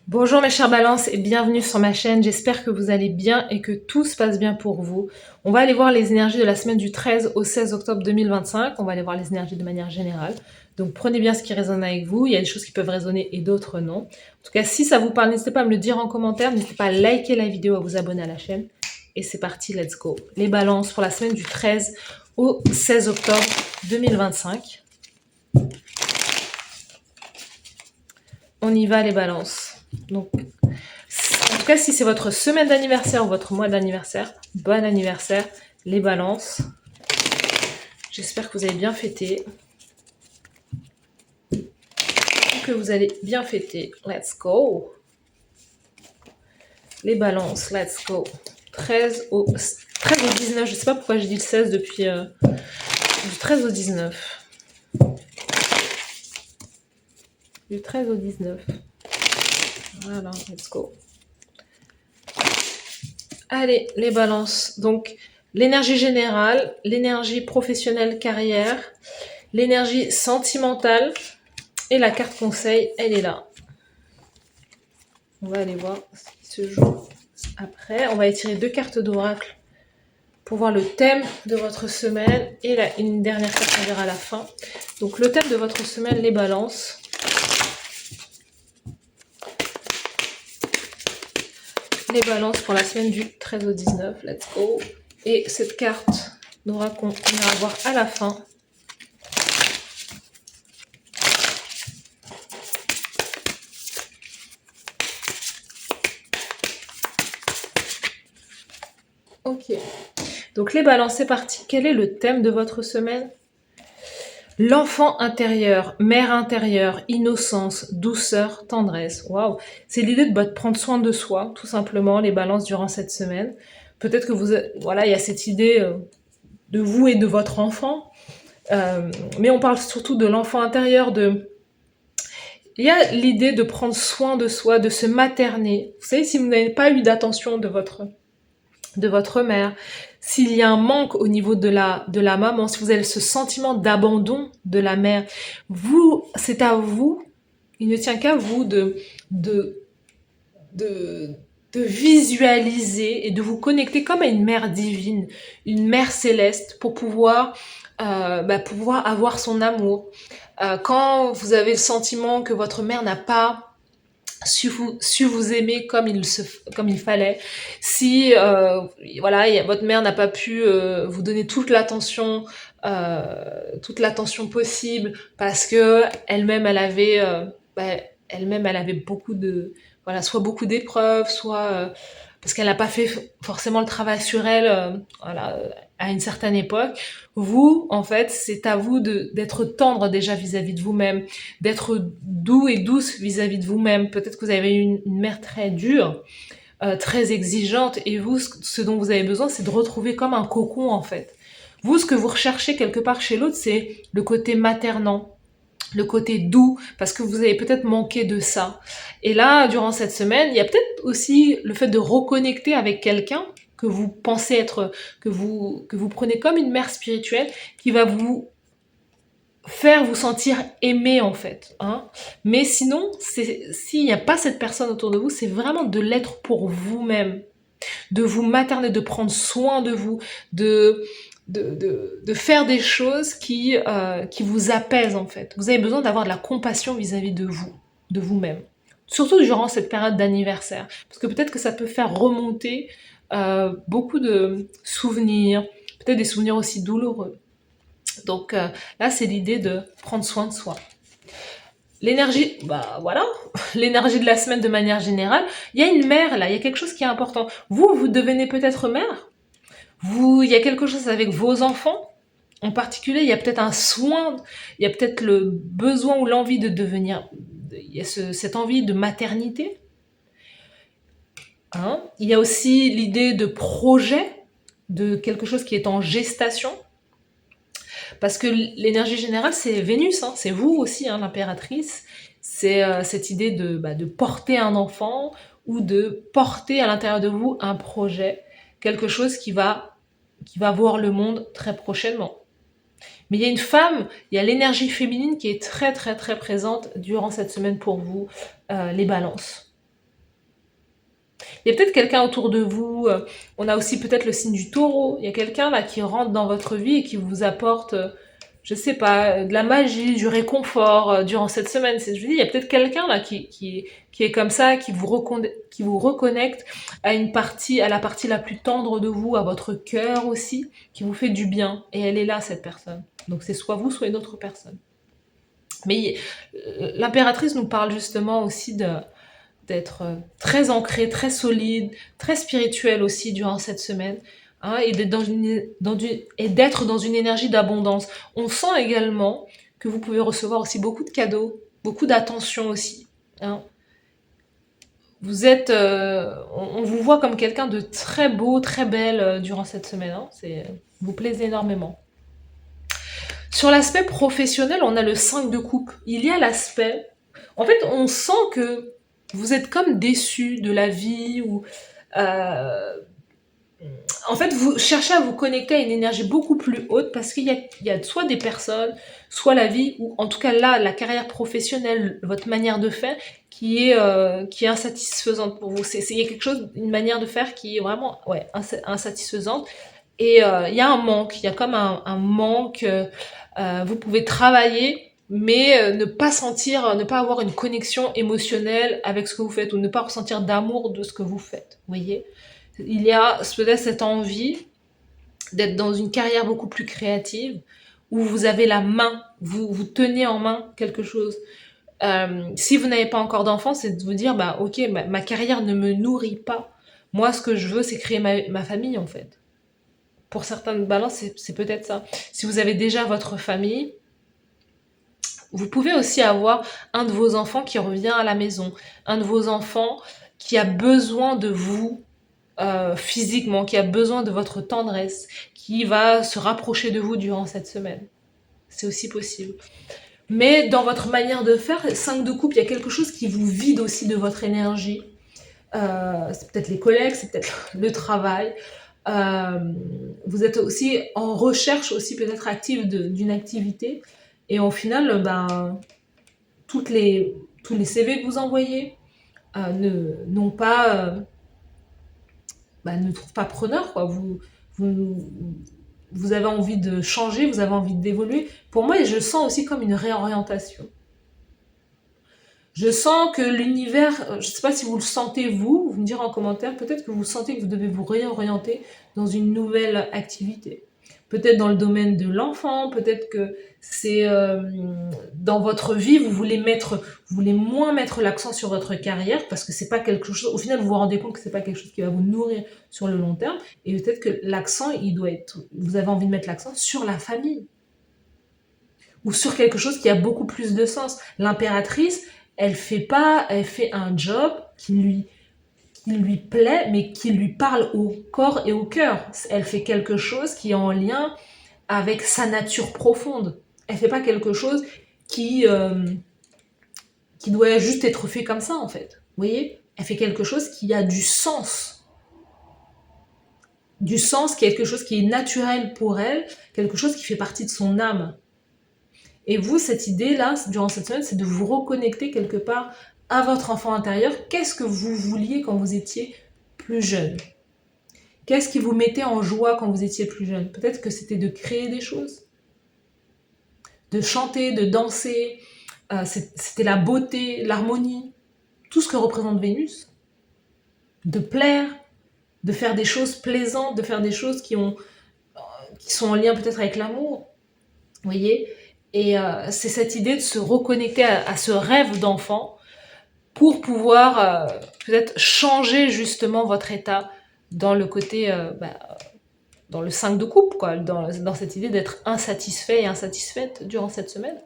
Bonjour mes chers balances et bienvenue sur ma chaîne, j'espère que vous allez bien et que tout se passe bien pour vous. On va aller voir les énergies de la semaine du 13 au 16 octobre 2025, on va aller voir les énergies de manière générale. Donc prenez bien ce qui résonne avec vous, il y a des choses qui peuvent résonner et d'autres non. En tout cas, si ça vous parle, n'hésitez pas à me le dire en commentaire, n'hésitez pas à liker la vidéo, à vous abonner à la chaîne. Et c'est parti, let's go. Les balances pour la semaine du 13 au 16 octobre 2025. On y va les balances. Donc, en tout cas, si c'est votre semaine d'anniversaire ou votre mois d'anniversaire, bon anniversaire, les balances. J'espère que vous avez bien fêté. Que vous allez bien fêter. Let's go. Les balances, let's go. 13 au 19, je sais pas pourquoi j'ai dit le 16 depuis du 13 au 19. Du 13 au 19. Voilà, let's go. Allez, les balances. Donc, l'énergie générale, l'énergie professionnelle carrière, l'énergie sentimentale et la carte conseil, elle est là. On va aller voir ce qui se joue après. On va étirer deux cartes d'oracle pour voir le thème de votre semaine et une dernière carte on verra à la fin. Donc, le thème de votre semaine, les balances. Les balances pour la semaine du 13 au 19. Let's go. Et cette carte d'oracle qu'on ira voir à la fin. Ok. Donc les balances, c'est parti. Quel est le thème de votre semaine? L'enfant intérieur, mère intérieure, innocence, douceur, tendresse. Waouh. C'est l'idée de prendre soin de soi, tout simplement, les balances durant cette semaine. Peut-être que voilà, il y a cette idée de vous et de votre enfant. Mais on parle surtout de l'enfant intérieur, il y a l'idée de prendre soin de soi, de se materner. Vous savez, si vous n'avez pas eu d'attention de votre mère, s'il y a un manque au niveau de la maman, si vous avez ce sentiment d'abandon de la mère, c'est à vous, il ne tient qu'à vous de, de visualiser et de vous connecter comme à une mère divine, une mère céleste, pour pouvoir avoir son amour. Quand vous avez le sentiment que votre mère n'a pas su vous aimer comme il fallait, si voilà, votre mère n'a pas pu vous donner toute l'attention possible parce que elle-même elle avait beaucoup de voilà, soit beaucoup d'épreuves, soit parce qu'elle n'a pas fait forcément le travail sur elle voilà, à une certaine époque. Vous, en fait, c'est à vous d'être tendre déjà vis-à-vis de vous-même, d'être doux et douce vis-à-vis de vous-même. Peut-être que vous avez une mère très dure, très exigeante, et vous, ce dont vous avez besoin, c'est de retrouver comme un cocon, en fait. Vous, ce que vous recherchez quelque part chez l'autre, c'est le côté maternant, le côté doux, parce que vous avez peut-être manqué de ça. Et là, durant cette semaine, il y a peut-être aussi le fait de reconnecter avec quelqu'un que vous pensez être, que vous prenez comme une mère spirituelle, qui va vous faire vous sentir aimé en fait. Hein. Mais sinon, s'il n'y a pas cette personne autour de vous, c'est vraiment de l'être pour vous-même, de vous materner, de prendre soin de vous, de faire des choses qui vous apaisent en fait. Vous avez besoin d'avoir de la compassion vis-à-vis de vous, de vous-même. Surtout durant cette période d'anniversaire. Parce que peut-être que ça peut faire remonter beaucoup de souvenirs, peut-être des souvenirs aussi douloureux. Donc là, c'est l'idée de prendre soin de soi. L'énergie, bah voilà, l'énergie de la semaine de manière générale. Il y a une mère là, il y a quelque chose qui est important. Vous devenez peut-être mère. Il y a quelque chose avec vos enfants. En particulier, il y a peut-être un soin, il y a peut-être le besoin ou l'envie de devenir, il y a cette envie de maternité. Hein. Il y a aussi l'idée de projet, de quelque chose qui est en gestation. Parce que l'énergie générale, c'est Vénus, hein, c'est vous aussi, hein, l'impératrice. C'est cette idée de porter un enfant ou de porter à l'intérieur de vous un projet, quelque chose qui va voir le monde très prochainement. Mais il y a une femme, il y a l'énergie féminine qui est très très très présente durant cette semaine pour vous, les balances. Il y a peut-être quelqu'un autour de vous, on a aussi peut-être le signe du taureau, il y a quelqu'un là qui rentre dans votre vie et qui vous apporte, je sais pas, de la magie, du réconfort durant cette semaine. Je vous dis, il y a peut-être quelqu'un là qui est comme ça, qui vous reconnecte à une partie, à la partie la plus tendre de vous, à votre cœur aussi, qui vous fait du bien. Et elle est là, cette personne. Donc c'est soit vous, soit une autre personne. Mais l'impératrice nous parle justement aussi d'être très ancré, très solide, très spirituel aussi durant cette semaine, hein, et d'être dans une énergie d'abondance. On sent également que vous pouvez recevoir aussi beaucoup de cadeaux, beaucoup d'attention aussi, hein. Vous êtes, on vous voit comme quelqu'un de très beau, très belle durant cette semaine, hein. Vous plaisez énormément. Sur l'aspect professionnel, on a le 5 de coupe. Il y a l'aspect... En fait, on sent que vous êtes comme déçu de la vie ou... en fait, vous cherchez à vous connecter à une énergie beaucoup plus haute parce qu'il y a soit des personnes, soit la vie, ou en tout cas là, la carrière professionnelle, votre manière de faire qui est insatisfaisante pour vous. Il y a quelque chose, une manière de faire qui est vraiment insatisfaisante. Et il y a un manque, il y a comme un manque. Vous pouvez travailler, mais ne pas avoir une connexion émotionnelle avec ce que vous faites ou ne pas ressentir d'amour de ce que vous faites. Vous voyez, il y a peut-être cette envie d'être dans une carrière beaucoup plus créative où vous avez la main, vous tenez en main quelque chose. Si vous n'avez pas encore d'enfant, c'est de vous dire, bah ok, ma carrière ne me nourrit pas. Moi, ce que je veux, c'est créer ma famille, en fait. Pour certaines balances, c'est peut-être ça. Si vous avez déjà votre famille, vous pouvez aussi avoir un de vos enfants qui revient à la maison, un de vos enfants qui a besoin de vous physiquement, qui a besoin de votre tendresse, qui va se rapprocher de vous durant cette semaine. C'est aussi possible. Mais dans votre manière de faire, 5 de coupe, il y a quelque chose qui vous vide aussi de votre énergie. C'est peut-être les collègues, c'est peut-être le travail. Vous êtes aussi en recherche aussi peut-être active d'une activité. Et au final, tous les CV que vous envoyez n'ont pas... ne trouvent pas preneur, quoi. Vous, vous avez envie de changer, vous avez envie d'évoluer. Pour moi, je sens aussi comme une réorientation. Je sens que l'univers, je ne sais pas si vous le sentez vous me direz en commentaire, peut-être que vous sentez que vous devez vous réorienter dans une nouvelle activité. Peut-être dans le domaine de l'enfant, peut-être que c'est dans votre vie, vous voulez moins mettre l'accent sur votre carrière parce que c'est pas quelque chose, au final vous vous rendez compte que c'est pas quelque chose qui va vous nourrir sur le long terme et peut-être que l'accent, vous avez envie de mettre l'accent sur la famille ou sur quelque chose qui a beaucoup plus de sens. L'impératrice, elle fait un job qui lui plaît, mais qui lui parle au corps et au cœur. Elle fait quelque chose qui est en lien avec sa nature profonde. Elle fait pas quelque chose qui doit juste être fait comme ça, en fait. Vous voyez? Elle fait quelque chose qui a du sens. Du sens, quelque chose qui est naturel pour elle, quelque chose qui fait partie de son âme. Et vous, cette idée-là, durant cette semaine, c'est de vous reconnecter quelque part à votre enfant intérieur. Qu'est-ce que vous vouliez quand vous étiez plus jeune? Qu'est-ce qui vous mettait en joie quand vous étiez plus jeune? Peut-être que c'était de créer des choses, de chanter, de danser. C'était la beauté, l'harmonie, tout ce que représente Vénus. De plaire, de faire des choses plaisantes, de faire des choses qui sont en lien peut-être avec l'amour. Vous voyez? Et c'est cette idée de se reconnecter à ce rêve d'enfant pour pouvoir peut-être changer justement votre état dans le côté, dans le 5 de coupe, quoi, dans cette idée d'être insatisfait et insatisfaite durant cette semaine.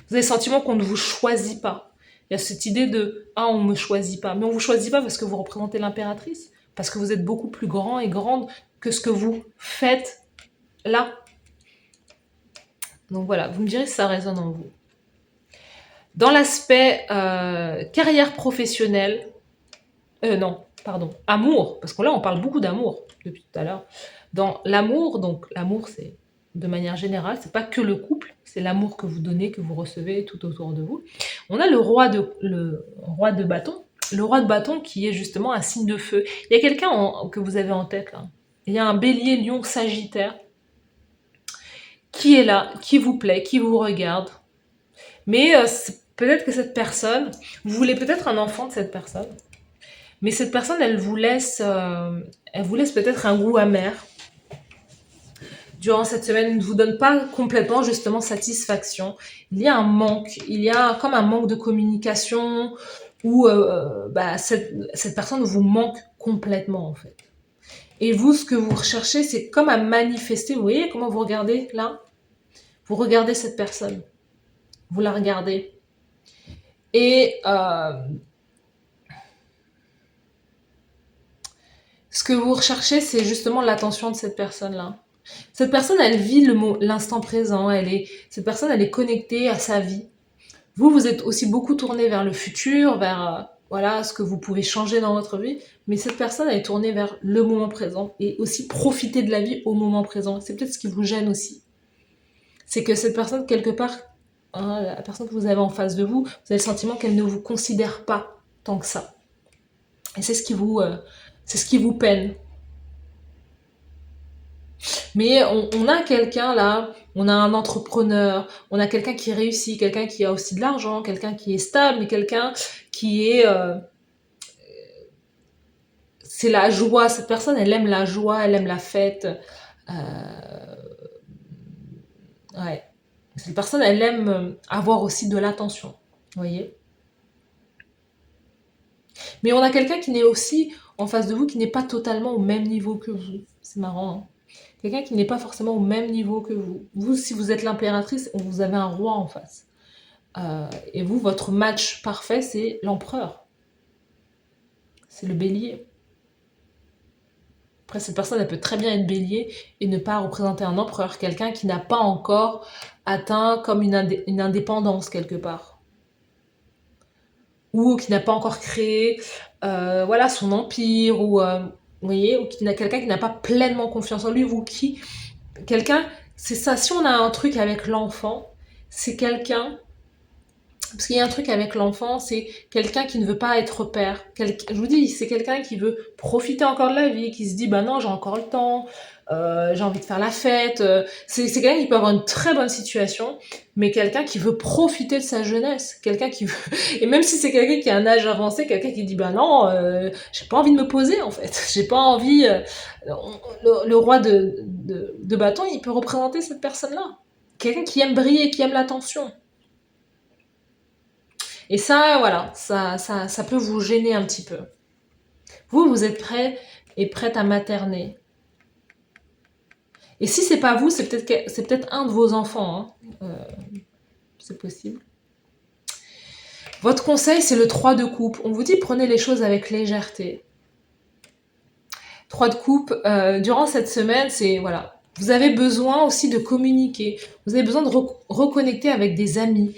Vous avez le sentiment qu'on ne vous choisit pas. Il y a cette idée de « Ah, on ne me choisit pas ». Mais on ne vous choisit pas parce que vous représentez l'impératrice, parce que vous êtes beaucoup plus grand et grande que ce que vous faites là. Donc voilà, vous me direz si ça résonne en vous. Dans l'aspect carrière professionnelle, amour, parce que là on parle beaucoup d'amour depuis tout à l'heure. Dans l'amour, donc l'amour c'est de manière générale, c'est pas que le couple, c'est l'amour que vous donnez, que vous recevez tout autour de vous. On a le roi de bâton, le roi de bâton qui est justement un signe de feu. Il y a quelqu'un que vous avez en tête là. Il y a un bélier, lion, sagittaire qui est là, qui vous plaît, qui vous regarde. Mais peut-être que cette personne, vous voulez peut-être un enfant de cette personne, mais cette personne, elle vous laisse peut-être un goût amer durant cette semaine, ne vous donne pas complètement justement satisfaction. Il y a un manque, il y a comme un manque de communication où cette personne vous manque complètement en fait. Et vous, ce que vous recherchez, c'est comme à manifester. Vous voyez comment vous regardez là? Vous regardez cette personne, vous la regardez. Et ce que vous recherchez, c'est justement l'attention de cette personne-là. Cette personne, elle vit l'instant présent. Cette personne, elle est connectée à sa vie. Vous, vous êtes aussi beaucoup tourné vers le futur, vers voilà ce que vous pouvez changer dans votre vie. Mais cette personne, elle est tournée vers le moment présent et aussi profiter de la vie au moment présent. C'est peut-être ce qui vous gêne aussi. C'est que cette personne, quelque part, hein, la personne que vous avez en face de vous, vous avez le sentiment qu'elle ne vous considère pas tant que ça. Et c'est ce qui vous peine. Mais on a quelqu'un là, on a un entrepreneur, on a quelqu'un qui réussit, quelqu'un qui a aussi de l'argent, quelqu'un qui est stable, mais quelqu'un qui est... c'est la joie, cette personne, elle aime la joie, elle aime la fête. Ouais. Cette personne, elle aime avoir aussi de l'attention, vous voyez. Mais on a quelqu'un qui n'est aussi en face de vous, qui n'est pas totalement au même niveau que vous. C'est marrant, hein. Quelqu'un qui n'est pas forcément au même niveau que vous. Vous, si vous êtes l'impératrice, vous avez un roi en face. Et vous, votre match parfait, c'est l'empereur. C'est le bélier. Après, cette personne, elle peut très bien être bélier et ne pas représenter un empereur. Quelqu'un qui n'a pas encore atteint comme une indépendance quelque part. Ou qui n'a pas encore créé voilà, son empire. Ou, vous voyez, ou quelqu'un qui n'a pas pleinement confiance en lui. Ou qui... Quelqu'un... C'est ça, si on a un truc avec l'enfant, c'est quelqu'un... Parce qu'il y a un truc avec l'enfant, c'est quelqu'un qui ne veut pas être père. Je vous dis, c'est quelqu'un qui veut profiter encore de la vie, qui se dit, bah non, j'ai encore le temps, j'ai envie de faire la fête. C'est quelqu'un qui peut avoir une très bonne situation, mais quelqu'un qui veut profiter de sa jeunesse. Quelqu'un qui veut... Et même si c'est quelqu'un qui a un âge avancé, quelqu'un qui dit, bah non, j'ai pas envie de me poser, en fait. J'ai pas envie... le roi de bâton, il peut représenter cette personne-là. Quelqu'un qui aime briller, qui aime l'attention. Et ça, voilà, ça peut vous gêner un petit peu. Vous êtes prêt et prête à materner. Et si c'est pas vous, c'est peut-être un de vos enfants. Hein. C'est possible. Votre conseil, c'est le 3 de coupe. On vous dit prenez les choses avec légèreté. 3 de coupe, durant cette semaine, c'est voilà. Vous avez besoin aussi de communiquer. Vous avez besoin de reconnecter avec des amis.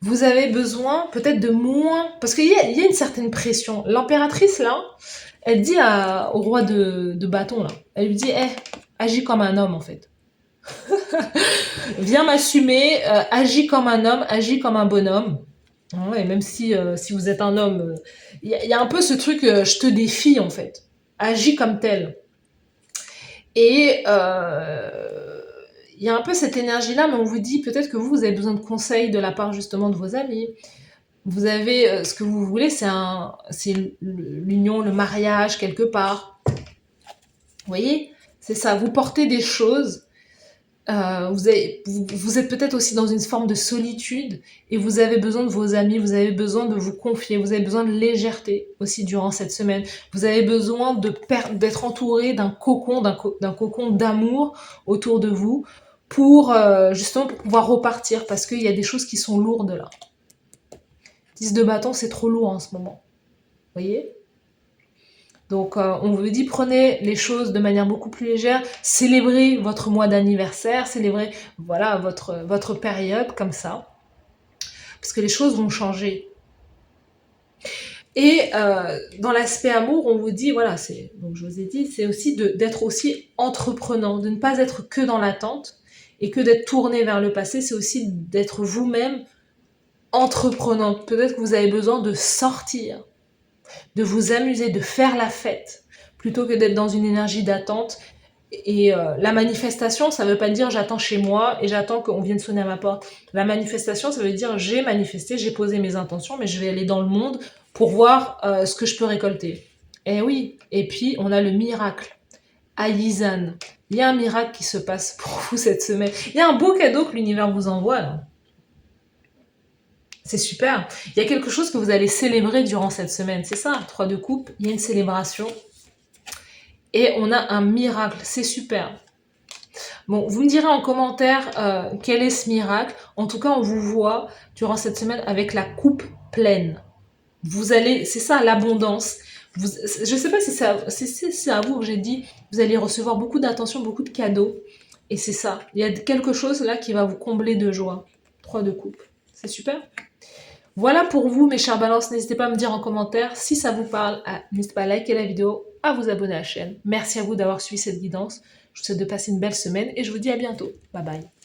Vous avez besoin peut-être de moins... Parce qu'il y a une certaine pression. L'impératrice, là, elle dit au roi de bâton, là, elle lui dit, agis comme un homme, en fait. Viens m'assumer, agis comme un homme, agis comme un bonhomme. Et même si vous êtes un homme, il y a un peu ce truc, je te défie, en fait. Agis comme tel. Et... il y a un peu cette énergie-là, mais on vous dit peut-être que vous avez besoin de conseils de la part justement de vos amis. Vous avez ce que vous voulez, c'est l'union, le mariage quelque part. Vous voyez, c'est ça. Vous portez des choses. Vous êtes peut-être aussi dans une forme de solitude et vous avez besoin de vos amis. Vous avez besoin de vous confier. Vous avez besoin de légèreté aussi durant cette semaine. Vous avez besoin d'être entouré d'un cocon d'amour autour de vous. Justement pour pouvoir repartir, parce qu'il y a des choses qui sont lourdes là. 10 de bâton, c'est trop lourd en ce moment. Vous voyez? Donc on vous dit, prenez les choses de manière beaucoup plus légère, célébrez votre mois d'anniversaire, célébrez voilà, votre période comme ça, parce que les choses vont changer. Et dans l'aspect amour, on vous dit, voilà, donc je vous ai dit, c'est aussi d'être aussi entreprenant, de ne pas être que dans l'attente, et que d'être tourné vers le passé, c'est aussi d'être vous-même entreprenant. Peut-être que vous avez besoin de sortir. de vous amuser, de faire la fête, plutôt que d'être dans une énergie d'attente. Et la manifestation, ça veut pas dire j'attends chez moi et j'attends qu'on vienne sonner à ma porte. La manifestation, ça veut dire j'ai manifesté, j'ai posé mes intentions, mais je vais aller dans le monde pour voir ce que je peux récolter. Et oui, et puis on a le miracle. Aïzan, il y a un miracle qui se passe pour vous cette semaine. Il y a un beau cadeau que l'univers vous envoie là. C'est super. Il y a quelque chose que vous allez célébrer durant cette semaine. C'est ça, 3 de coupe, il y a une célébration. Et on a un miracle, c'est super. Bon, vous me direz en commentaire quel est ce miracle. En tout cas, on vous voit durant cette semaine avec la coupe pleine. Vous allez, c'est ça l'abondance. Je ne sais pas si c'est à vous que j'ai dit, vous allez recevoir beaucoup d'attention, beaucoup de cadeaux. Et c'est ça. Il y a quelque chose là qui va vous combler de joie. 3 de coupe. C'est super. Voilà pour vous, mes chers balances. N'hésitez pas à me dire en commentaire si ça vous parle. N'hésitez pas à liker la vidéo, à vous abonner à la chaîne. Merci à vous d'avoir suivi cette guidance. Je vous souhaite de passer une belle semaine et je vous dis à bientôt. Bye bye.